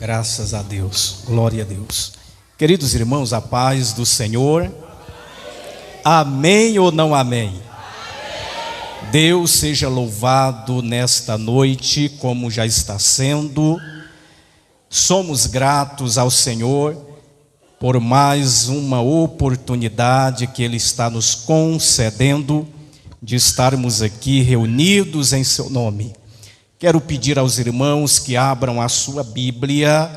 Graças a Deus, glória a Deus. Queridos irmãos, a paz do Senhor. Amém ou não amém? Amém. Deus seja louvado nesta noite, como já está sendo. Somos gratos ao Senhor por mais uma oportunidade que Ele está nos concedendo de estarmos aqui reunidos em seu nome. Quero pedir aos irmãos que abram a sua Bíblia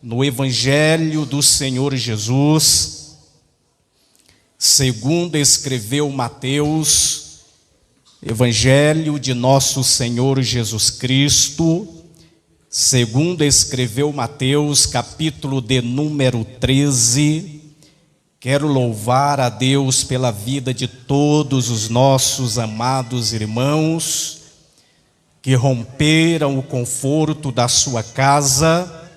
no Evangelho do Senhor Jesus, segundo escreveu Mateus, Evangelho de nosso Senhor Jesus Cristo, segundo escreveu Mateus, capítulo de número 13. Quero louvar a Deus pela vida de todos os nossos amados irmãos que romperam o conforto da sua casa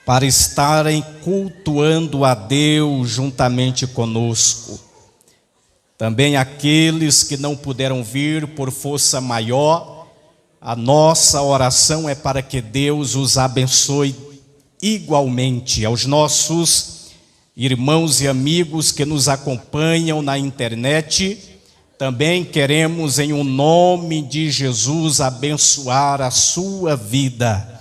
para estarem cultuando a Deus juntamente conosco. Também aqueles que não puderam vir por força maior, a nossa oração é para que Deus os abençoe igualmente. Aos nossos irmãos e amigos que nos acompanham na internet, também queremos, em o nome de Jesus, abençoar a sua vida.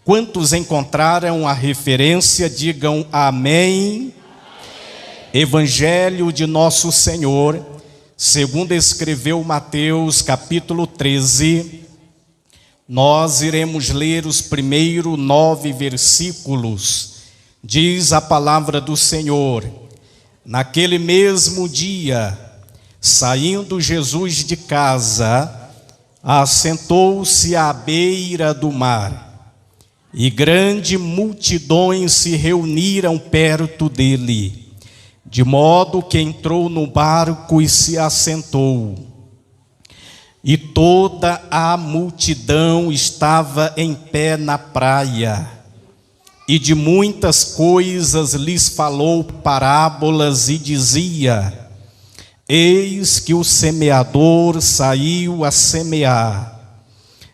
Quantos encontraram a referência, digam amém. Amém. Evangelho de nosso Senhor, segundo escreveu Mateus, capítulo 13. Nós iremos ler os primeiros 9 versículos. Diz a palavra do Senhor: naquele mesmo dia, saindo Jesus de casa, assentou-se à beira do mar, e grandes multidões se reuniram perto dele, de modo que entrou no barco e se assentou. E toda a multidão estava em pé na praia, e de muitas coisas lhes falou parábolas e dizia: eis que o semeador saiu a semear,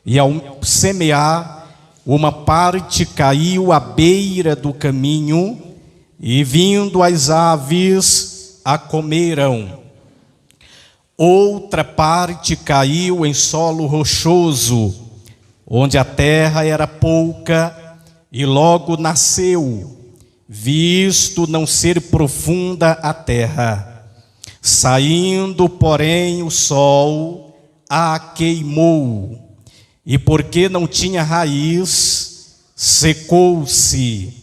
e ao semear, uma parte caiu à beira do caminho, e vindo as aves a comeram. Outra parte caiu em solo rochoso, onde a terra era pouca, e logo nasceu, visto não ser profunda a terra. Saindo, porém, o sol a queimou, e porque não tinha raiz, secou-se.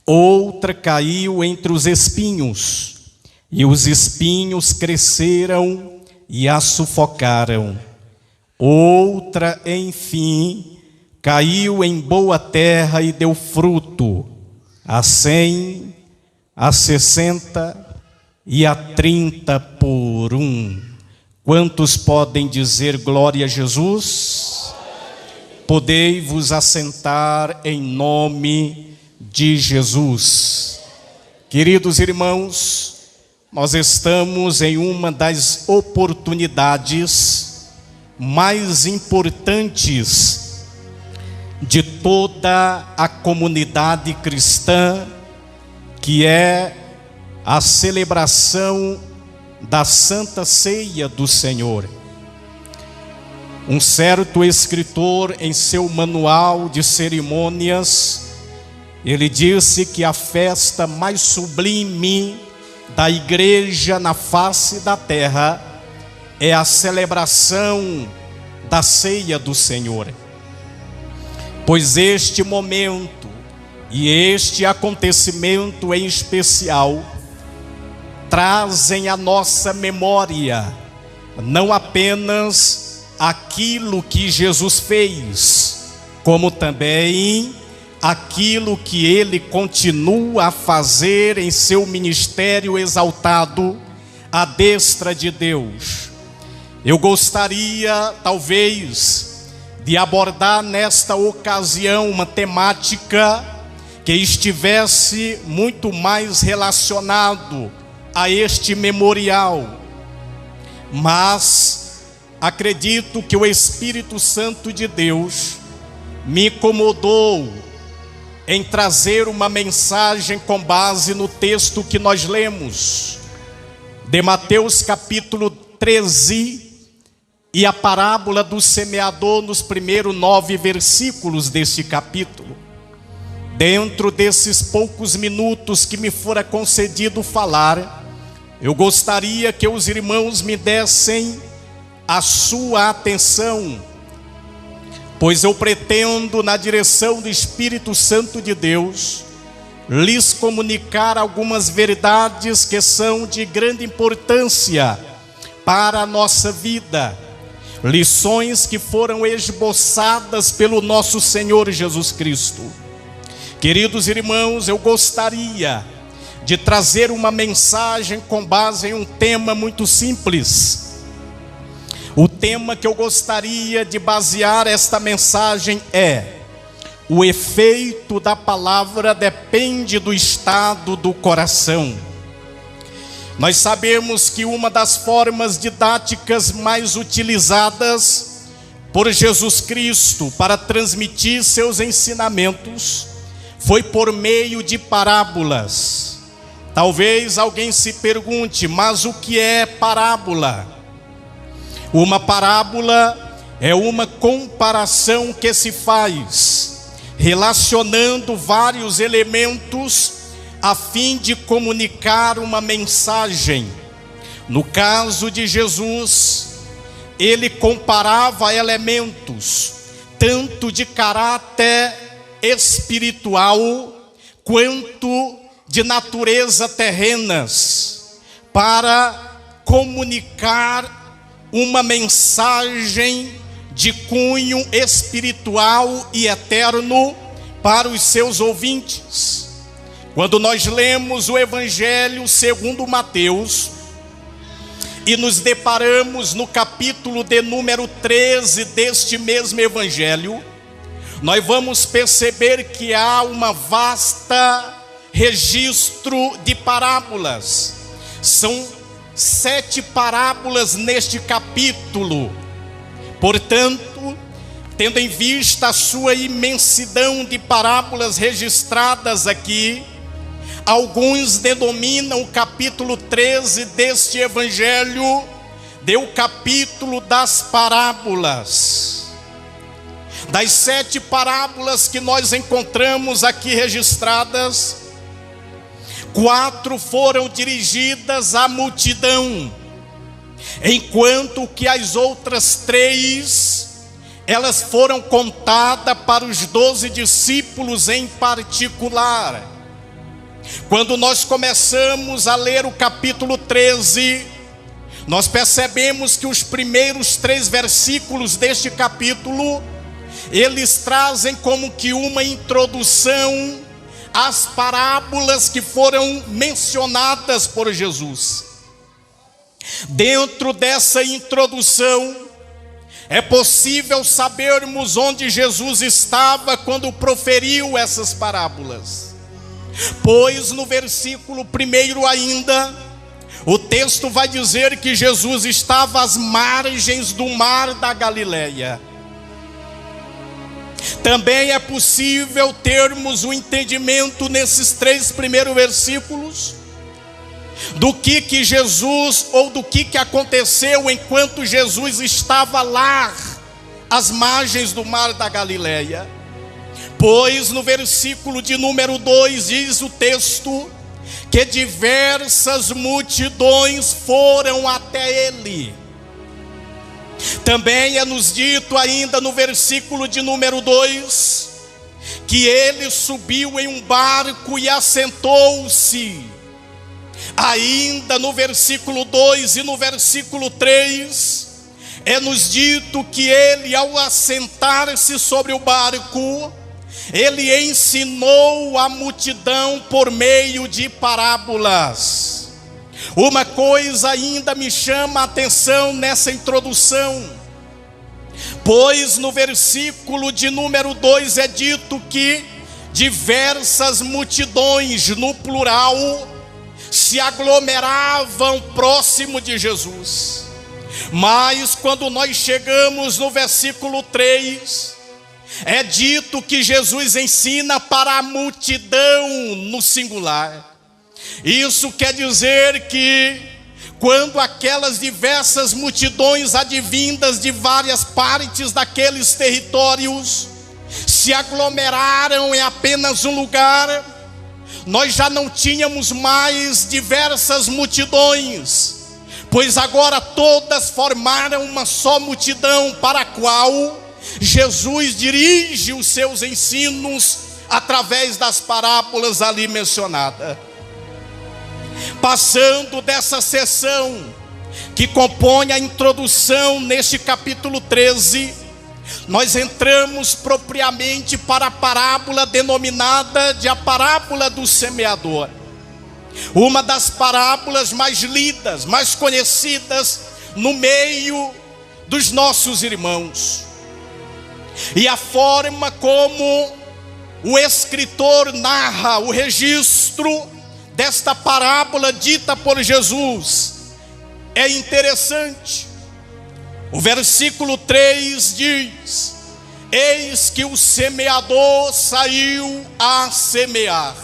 Outra caiu entre os espinhos, e os espinhos cresceram e a sufocaram. Outra, enfim, caiu em boa terra e deu fruto, a 100, a 60 e a 30 por 1. Quantos podem dizer glória a Jesus? Podei vos assentar em nome de Jesus. Queridos irmãos, nós estamos em uma das oportunidades mais importantes de toda a comunidade cristã, que é a celebração da Santa Ceia do Senhor. Um certo escritor, em seu manual de cerimônias, ele disse que a festa mais sublime da igreja na face da terra é a celebração da Ceia do Senhor. Pois este momento e este acontecimento em especial trazem à nossa memória não apenas aquilo que Jesus fez, como também aquilo que Ele continua a fazer em seu ministério exaltado à destra de Deus. Eu gostaria, talvez, de abordar nesta ocasião uma temática que estivesse muito mais relacionado a este memorial, mas acredito que o Espírito Santo de Deus me incomodou em trazer uma mensagem com base no texto que nós lemos, de Mateus capítulo 13, e a parábola do semeador nos primeiros 9 versículos deste capítulo. Dentro desses poucos minutos que me fora concedido falar, eu gostaria que os irmãos me dessem a sua atenção, pois eu pretendo, na direção do Espírito Santo de Deus, lhes comunicar algumas verdades que são de grande importância para a nossa vida, lições que foram esboçadas pelo nosso Senhor Jesus Cristo. Queridos irmãos, eu gostaria de trazer uma mensagem com base em um tema muito simples. O tema que eu gostaria de basear esta mensagem é: o efeito da palavra depende do estado do coração. Nós sabemos que uma das formas didáticas mais utilizadas por Jesus Cristo para transmitir seus ensinamentos foi por meio de parábolas. Talvez alguém se pergunte, mas o que é parábola? Uma parábola é uma comparação que se faz, relacionando vários elementos a fim de comunicar uma mensagem. No caso de Jesus, ele comparava elementos, tanto de caráter espiritual, quanto de natureza terrenas, para comunicar uma mensagem de cunho espiritual e eterno para os seus ouvintes. Quando nós lemos o Evangelho segundo Mateus e nos deparamos no capítulo de número 13 deste mesmo Evangelho, nós vamos perceber que há uma vasta registro de parábolas. São 7 parábolas neste capítulo. Portanto, tendo em vista a sua imensidão de parábolas registradas aqui, alguns denominam o capítulo 13 deste evangelho de o capítulo das parábolas. Das 7 parábolas que nós encontramos aqui registradas, 4 foram dirigidas à multidão, enquanto que as outras 3, elas foram contadas para os 12 discípulos em particular. Quando nós começamos a ler o capítulo 13, nós percebemos que os primeiros 3 versículos deste capítulo, eles trazem como que uma introdução às parábolas que foram mencionadas por Jesus. Dentro dessa introdução, é possível sabermos onde Jesus estava quando proferiu essas parábolas. Pois no versículo 1 ainda, o texto vai dizer que Jesus estava às margens do mar da Galileia. Também é possível termos o entendimento nesses 3 primeiros versículos do que Jesus, ou do que aconteceu enquanto Jesus estava lá às margens do mar da Galileia. Pois no versículo de número 2 diz o texto que diversas multidões foram até ele. Também é nos dito ainda no versículo de número 2 que ele subiu em um barco e assentou-se. Ainda no versículo 2 e no versículo 3 é nos dito que ele, ao assentar-se sobre o barco, ele ensinou a multidão por meio de parábolas. Uma coisa ainda me chama a atenção nessa introdução, pois no versículo de número 2 é dito que diversas multidões, no plural, se aglomeravam próximo de Jesus. Mas quando nós chegamos no versículo 3, é dito que Jesus ensina para a multidão no singular. Isso quer dizer que quando aquelas diversas multidões advindas de várias partes daqueles territórios se aglomeraram em apenas um lugar, nós já não tínhamos mais diversas multidões, pois agora todas formaram uma só multidão para a qual Jesus dirige os seus ensinos através das parábolas ali mencionadas. Passando dessa seção que compõe a introdução neste capítulo 13, nós entramos propriamente para a parábola denominada de a parábola do semeador. Uma das parábolas mais lidas, mais conhecidas no meio dos nossos irmãos. E a forma como o escritor narra o registro desta parábola dita por Jesus é interessante. O versículo 3 diz: eis que o semeador saiu a semear.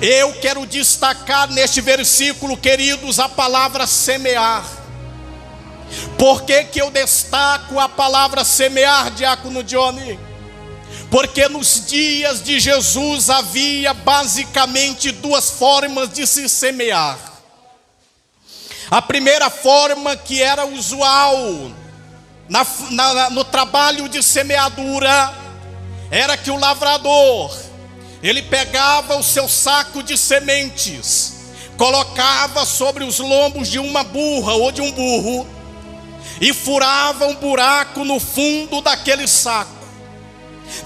Eu quero destacar neste versículo, queridos, a palavra semear. Por que eu destaco a palavra semear, diácono Johnny? Porque nos dias de Jesus havia basicamente duas formas de se semear. A primeira forma, que era usual no trabalho de semeadura, era que o lavrador, ele pegava o seu saco de sementes, colocava sobre os lombos de uma burra ou de um burro e furava um buraco no fundo daquele saco,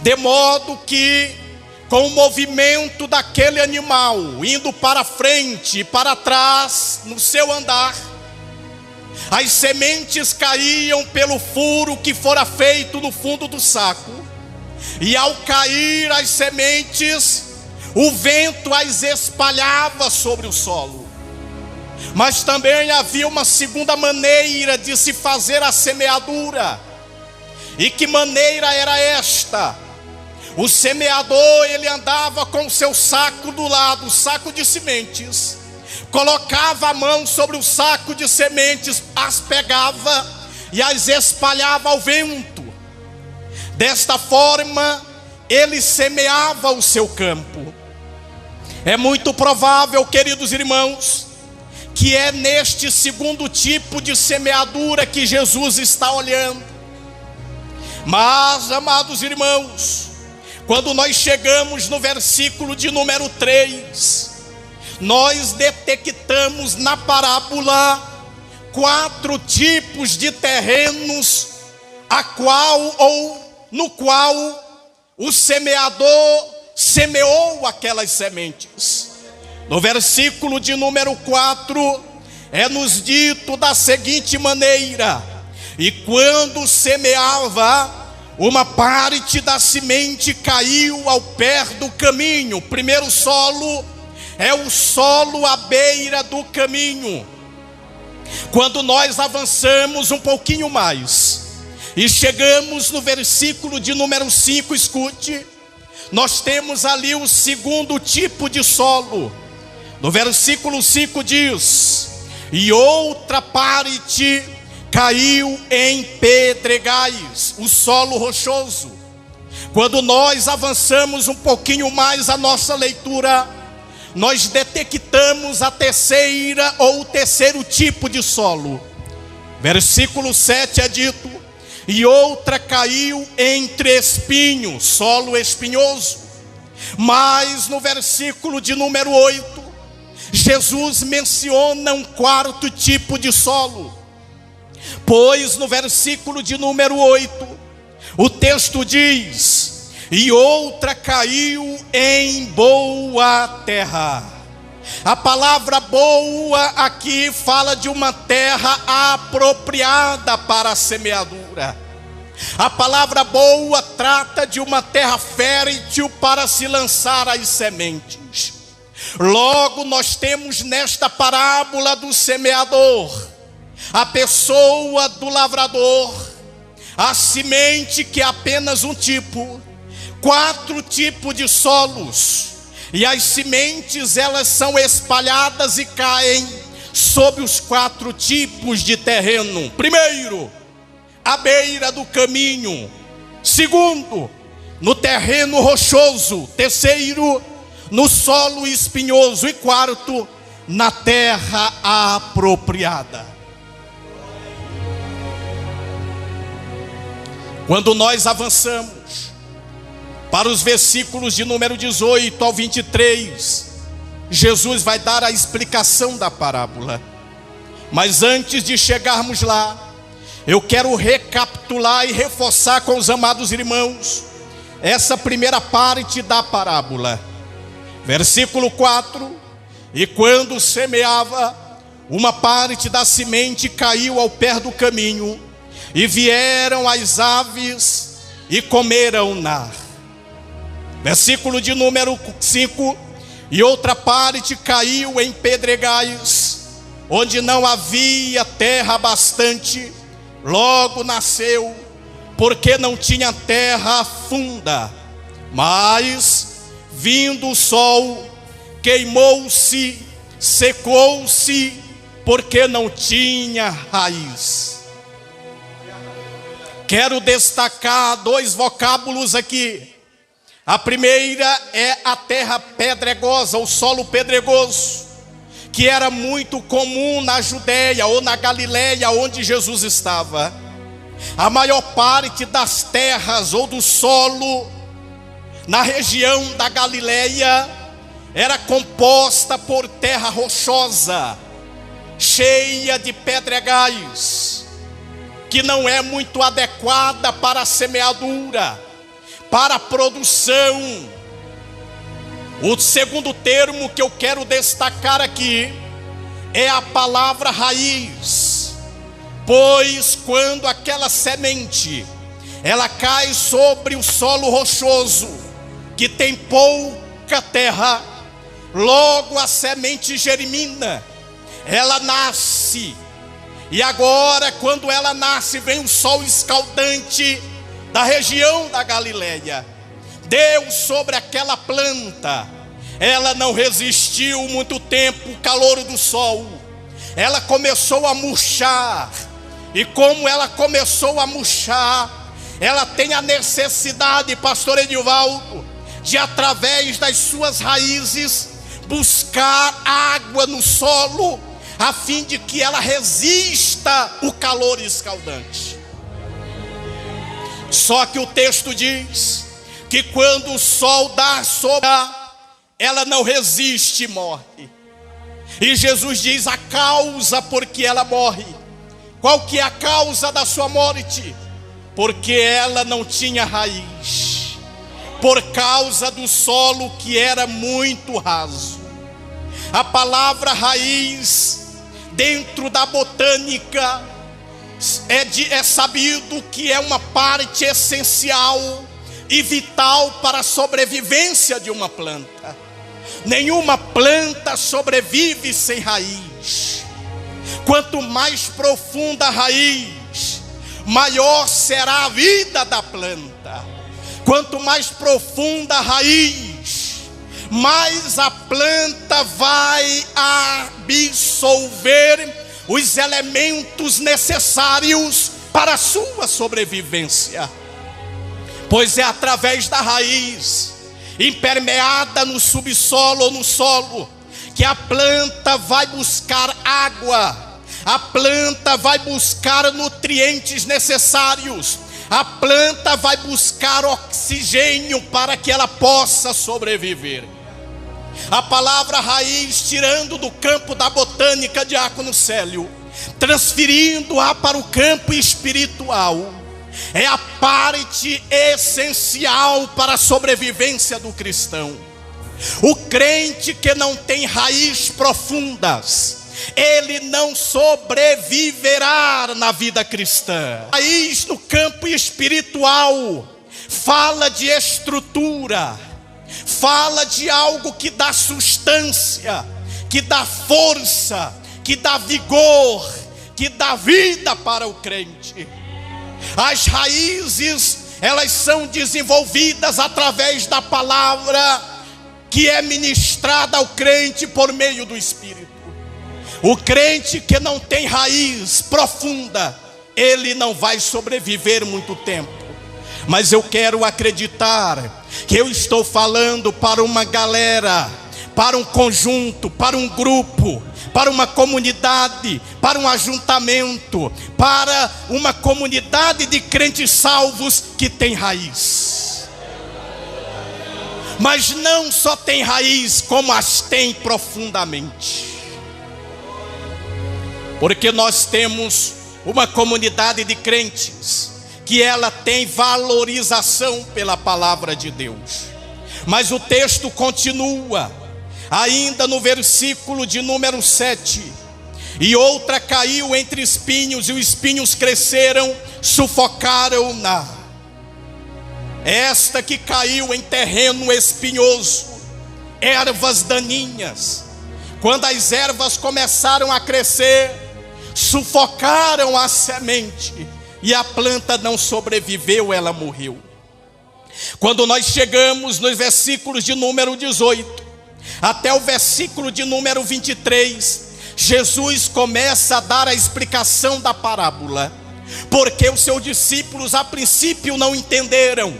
de modo que, com o movimento daquele animal indo para frente e para trás no seu andar, as sementes caíam pelo furo que fora feito no fundo do saco, e ao cair as sementes, o vento as espalhava sobre o solo. Mas também havia uma segunda maneira de se fazer a semeadura. E que maneira era esta? O semeador, ele andava com o seu saco do lado, o saco de sementes, colocava a mão sobre o saco de sementes, as pegava e as espalhava ao vento. Desta forma, ele semeava o seu campo. É muito provável, queridos irmãos, que é neste segundo tipo de semeadura que Jesus está olhando. Mas, amados irmãos, quando nós chegamos no versículo de número 3, nós detectamos na parábola 4 tipos de terrenos no qual o semeador semeou aquelas sementes. No versículo de número 4 é nos dito da seguinte maneira: e quando semeava, uma parte da semente caiu ao pé do caminho. O primeiro solo é o solo à beira do caminho. Quando nós avançamos um pouquinho mais e chegamos no versículo de número 5, escute, nós temos ali o segundo tipo de solo. No versículo 5 diz: e outra parte caiu em pedregais, o solo rochoso. Quando nós avançamos um pouquinho mais a nossa leitura, nós detectamos a terceira ou o terceiro tipo de solo. Versículo 7 é dito: e outra caiu entre espinhos, solo espinhoso. Mas no versículo de número 8, Jesus menciona um quarto tipo de solo. Pois no versículo de número 8, o texto diz: e outra caiu em boa terra. A palavra boa aqui fala de uma terra apropriada para a semeadura. A palavra boa trata de uma terra fértil para se lançar as sementes. Logo, nós temos nesta parábola do semeador a pessoa do lavrador, a semente, que é apenas um tipo, 4 tipos de solos, e as sementes elas são espalhadas e caem sobre os 4 tipos de terreno. Primeiro, à beira do caminho. Segundo, no terreno rochoso. Terceiro, no solo espinhoso. E quarto, na terra apropriada. Quando nós avançamos para os versículos de número 18 ao 23, Jesus vai dar a explicação da parábola. Mas antes de chegarmos lá, eu quero recapitular e reforçar com os amados irmãos essa primeira parte da parábola. Versículo 4: e quando semeava, uma parte da semente caiu ao pé do caminho, e vieram as aves e comeram-na. Versículo de número 5: e outra parte caiu em pedregais, onde não havia terra bastante, logo nasceu, porque não tinha terra funda. Mas, vindo o sol, queimou-se, secou-se, porque não tinha raiz. Quero destacar 2 vocábulos aqui. A primeira é a terra pedregosa, o solo pedregoso, que era muito comum na Judeia ou na Galileia, onde Jesus estava. A maior parte das terras ou do solo na região da Galileia era composta por terra rochosa, cheia de pedregais, que não é muito adequada para a semeadura, para a produção. O segundo termo que eu quero destacar aqui é a palavra raiz, pois quando aquela semente ela cai sobre o solo rochoso, que tem pouca terra, logo a semente germina, ela nasce. E agora, quando ela nasce, vem o sol escaldante da região da Galileia, deu sobre aquela planta. Ela não resistiu muito tempo o calor do sol, ela começou a murchar. E como ela começou a murchar, ela tem a necessidade, pastor Edilvaldo, de através das suas raízes buscar água no solo, a fim de que ela resista o calor escaldante. Só que o texto diz que quando o sol dá sobre ela, não resiste e morre. E Jesus diz a causa por que ela morre. Qual que é a causa da sua morte? Porque ela não tinha raiz, por causa do solo que era muito raso. A palavra raiz, dentro da botânica, é sabido que é uma parte essencial e vital para a sobrevivência de uma planta. Nenhuma planta sobrevive sem raiz. Quanto mais profunda a raiz, maior será a vida da planta. Quanto mais profunda a raiz, mais a planta vai absorver os elementos necessários para a sua sobrevivência. Pois é através da raiz, impermeada no subsolo ou no solo, que a planta vai buscar água, a planta vai buscar nutrientes necessários, a planta vai buscar oxigênio para que ela possa sobreviver. A palavra raiz, tirando do campo da botânica, diácono Célio, transferindo-a para o campo espiritual, é a parte essencial para a sobrevivência do cristão. O crente que não tem raízes profundas, ele não sobreviverá na vida cristã. Raiz no campo espiritual fala de estrutura, fala de algo que dá substância, que dá força, que dá vigor, que dá vida para o crente. As raízes, elas são desenvolvidas através da palavra que é ministrada ao crente por meio do Espírito. O crente que não tem raiz profunda, ele não vai sobreviver muito tempo. Mas eu quero acreditar que eu estou falando para uma galera, para um conjunto, para um grupo, para uma comunidade, para um ajuntamento, para uma comunidade de crentes salvos que tem raiz. Mas não só tem raiz, como as tem profundamente. Porque nós temos uma comunidade de crentes que ela tem valorização pela palavra de Deus. Mas o texto continua, ainda no versículo de número 7. E outra caiu entre espinhos, e os espinhos cresceram, sufocaram-na. Esta que caiu em terreno espinhoso, ervas daninhas. Quando as ervas começaram a crescer, sufocaram a semente, e a planta não sobreviveu, ela morreu. Quando nós chegamos nos versículos de número 18 até o versículo de número 23, Jesus começa a dar a explicação da parábola, porque os seus discípulos a princípio não entenderam.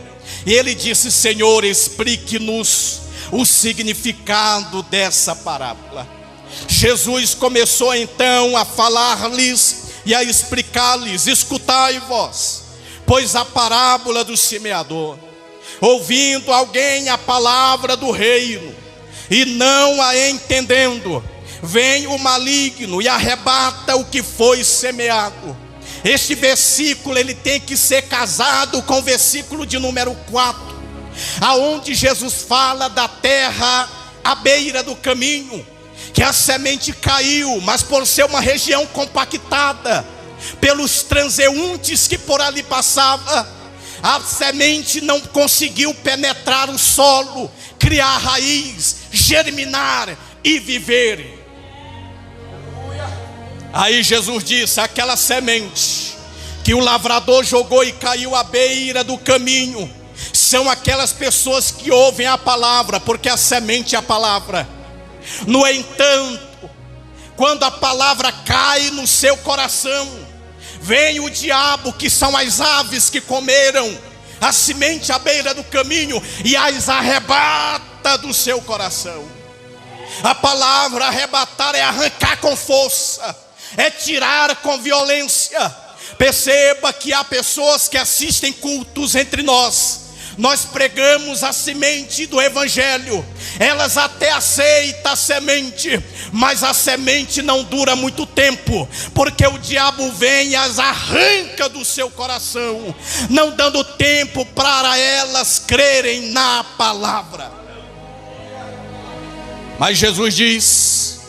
E ele disse: Senhor, explique-nos o significado dessa parábola. Jesus começou então a falar-lhes e a explicar-lhes: escutai vós, pois a parábola do semeador. Ouvindo alguém a palavra do reino, e não a entendendo, vem o maligno e arrebata o que foi semeado. Este versículo ele tem que ser casado com o versículo de número 4, aonde Jesus fala da terra à beira do caminho, que a semente caiu, mas por ser uma região compactada pelos transeuntes que por ali passavam, a semente não conseguiu penetrar o solo, criar raiz, germinar e viver. Aí Jesus disse: aquela semente que o lavrador jogou e caiu à beira do caminho, são aquelas pessoas que ouvem a palavra, porque a semente é a palavra. No entanto, quando a palavra cai no seu coração, vem o diabo, que são as aves que comeram a semente à beira do caminho, e as arrebata do seu coração. A palavra arrebatar é arrancar com força, é tirar com violência. Perceba que há pessoas que assistem cultos entre nós. Nós pregamos a semente do evangelho, elas até aceitam a semente, mas a semente não dura muito tempo, porque o diabo vem e as arranca do seu coração, não dando tempo para elas crerem na palavra. Mas Jesus diz,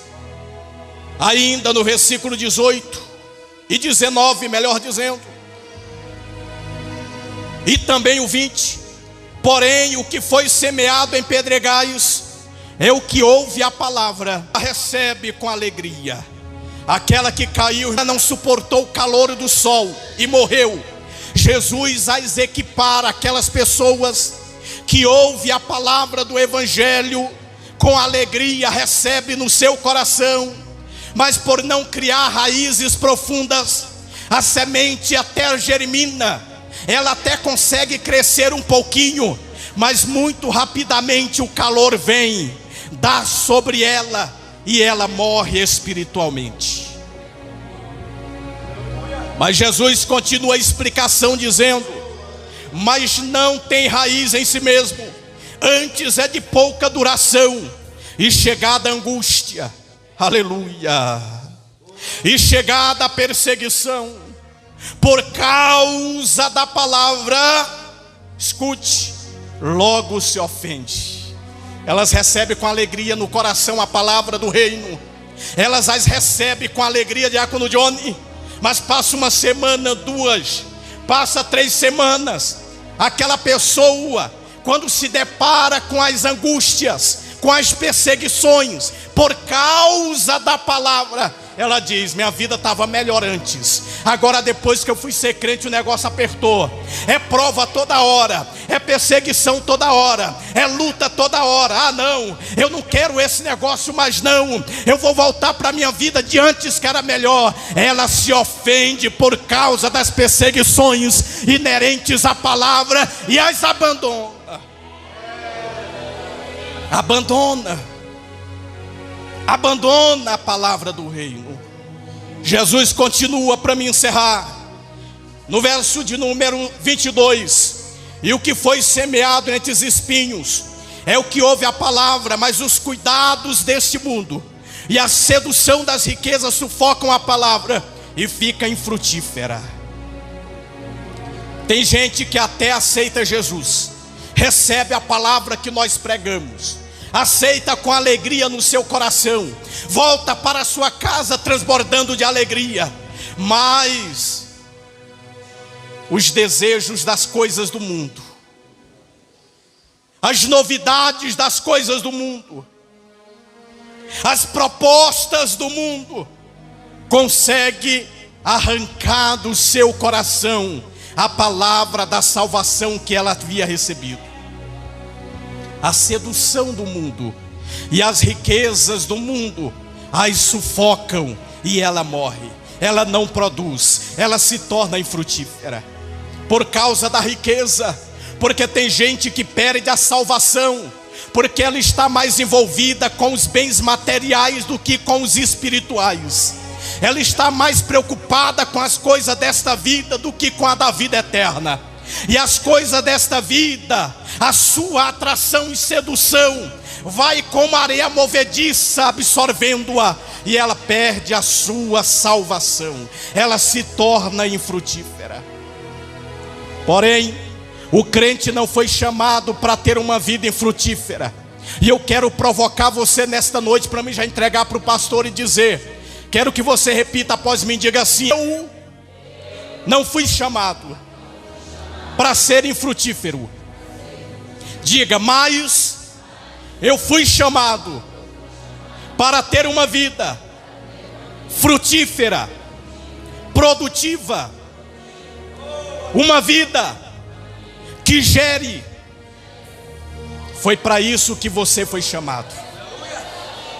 ainda no versículo 18 e 19, melhor dizendo, e também o 20: porém o que foi semeado em pedregais é o que ouve a palavra, a recebe com alegria. Aquela que caiu não suportou o calor do sol e morreu. Jesus as equipara aquelas pessoas que ouvem a palavra do evangelho com alegria, recebe no seu coração, mas por não criar raízes profundas, a semente até germina, ela até consegue crescer um pouquinho, mas muito rapidamente o calor vem, dá sobre ela e ela morre espiritualmente. Mas Jesus continua a explicação dizendo: mas não tem raiz em si mesmo, antes é de pouca duração, e chegada a angústia, aleluia, e chegada a perseguição, por causa da palavra, escute, logo se ofende. Elas recebem com alegria no coração a palavra do reino, elas as recebem com alegria, diácono Johnny, mas passa uma semana, duas, passa 3 semanas, aquela pessoa, quando se depara com as angústias, com as perseguições, por causa da palavra, ela diz: minha vida estava melhor antes, agora depois que eu fui ser crente o negócio apertou. É prova toda hora, é perseguição toda hora, é luta toda hora. Ah não, eu não quero esse negócio mais não, eu vou voltar para a minha vida de antes que era melhor. Ela se ofende por causa das perseguições inerentes à palavra e as abandona. Abandona a palavra do reino. Jesus continua para me encerrar, no verso de número 22: e o que foi semeado entre os espinhos é o que ouve a palavra, mas os cuidados deste mundo e a sedução das riquezas sufocam a palavra e fica infrutífera. Tem gente que até aceita Jesus, recebe a palavra que nós pregamos, aceita com alegria no seu coração, volta para a sua casa transbordando de alegria, mas os desejos das coisas do mundo, as novidades das coisas do mundo, as propostas do mundo, consegue arrancar do seu coração a palavra da salvação que ela havia recebido. A sedução do mundo e as riquezas do mundo as sufocam e ela morre, ela não produz, ela se torna infrutífera por causa da riqueza. Porque tem gente que perde a salvação, porque ela está mais envolvida com os bens materiais do que com os espirituais. Ela está mais preocupada com as coisas desta vida do que com a da vida eterna. E as coisas desta vida, a sua atração e sedução vai como areia movediça absorvendo-a, e ela perde a sua salvação, ela se torna infrutífera. Porém, o crente não foi chamado para ter uma vida infrutífera. E eu quero provocar você nesta noite, para mim já entregar para o pastor e dizer, quero que você repita após mim, diga assim: eu não fui chamado para ser infrutífero. Diga: mas eu fui chamado para ter uma vida frutífera, produtiva, uma vida que gere. Foi para isso que você foi chamado.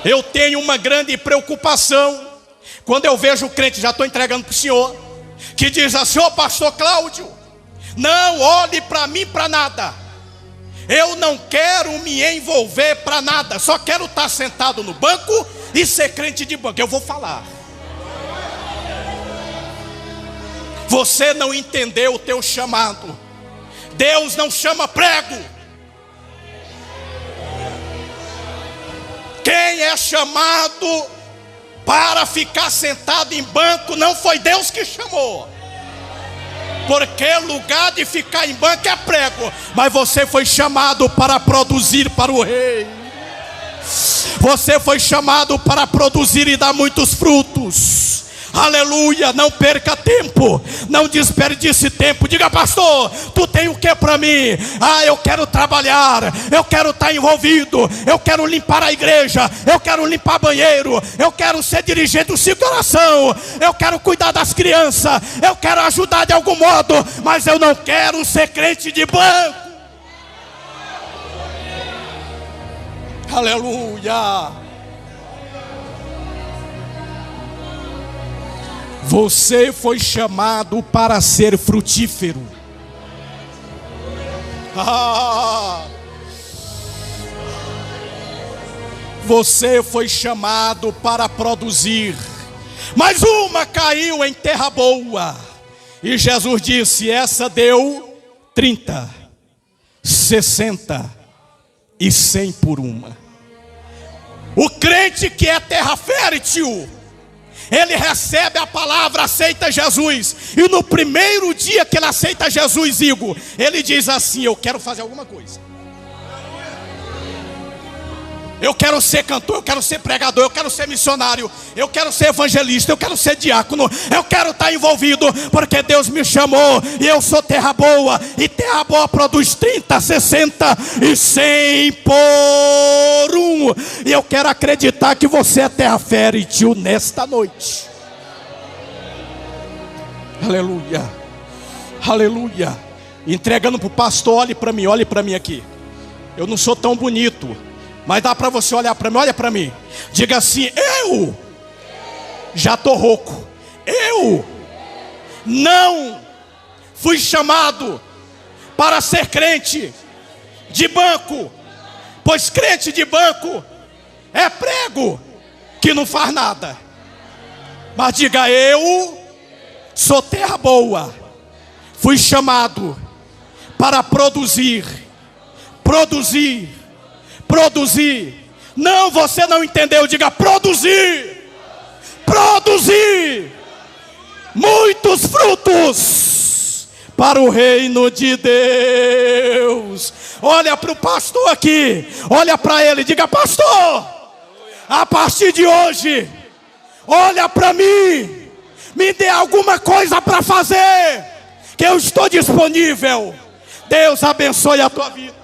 Eu tenho uma grande preocupação quando eu vejo o crente, já estou entregando para o senhor, que diz assim: ô pastor Cláudio, não olhe para mim para nada, eu não quero me envolver para nada, só quero estar sentado no banco e ser crente de banco. Eu vou falar. Você não entendeu o teu chamado. Deus não chama prego. Quem é chamado para ficar sentado em banco não foi Deus que chamou. Porque lugar de ficar em banco é prego. Mas você foi chamado para produzir para o rei. Você foi chamado para produzir e dar muitos frutos. Aleluia, não perca tempo, não desperdice tempo. Diga: pastor, tu tem o que para mim? Ah, eu quero trabalhar, eu quero estar envolvido, eu quero limpar a igreja, eu quero limpar banheiro, eu quero ser dirigente do ciclo de oração, eu quero cuidar das crianças, eu quero ajudar de algum modo, mas eu não quero ser crente de banco. Aleluia. Você foi chamado para ser frutífero. Você foi chamado para produzir. Mas uma caiu em terra boa, e Jesus disse: essa deu 30, 60 e 100 por uma. O crente que é terra fértil, ele recebe a palavra, aceita Jesus, e no primeiro dia que ele aceita Jesus, Igor, ele diz assim: eu quero fazer alguma coisa. Eu quero ser cantor, eu quero ser pregador, eu quero ser missionário, eu quero ser evangelista, eu quero ser diácono, eu quero estar envolvido, porque Deus me chamou, e eu sou terra boa, e terra boa produz 30, 60 e 100 por Sorum. E eu quero acreditar que você é terra fértil nesta noite. Aleluia, aleluia. Entregando para o pastor, olhe para mim aqui. Eu não sou tão bonito, mas dá para você olhar para mim, olha para mim. Diga assim: eu já estou rouco. Eu não fui chamado para ser crente de banco, pois crente de banco é prego que não faz nada. Mas diga: eu sou terra boa, fui chamado para produzir. Não, você não entendeu, diga: produzir muitos frutos para o reino de Deus. Olha para o pastor aqui, olha para ele, diga: pastor, a partir de hoje, olha para mim, me dê alguma coisa para fazer, que eu estou disponível. Deus abençoe a tua vida.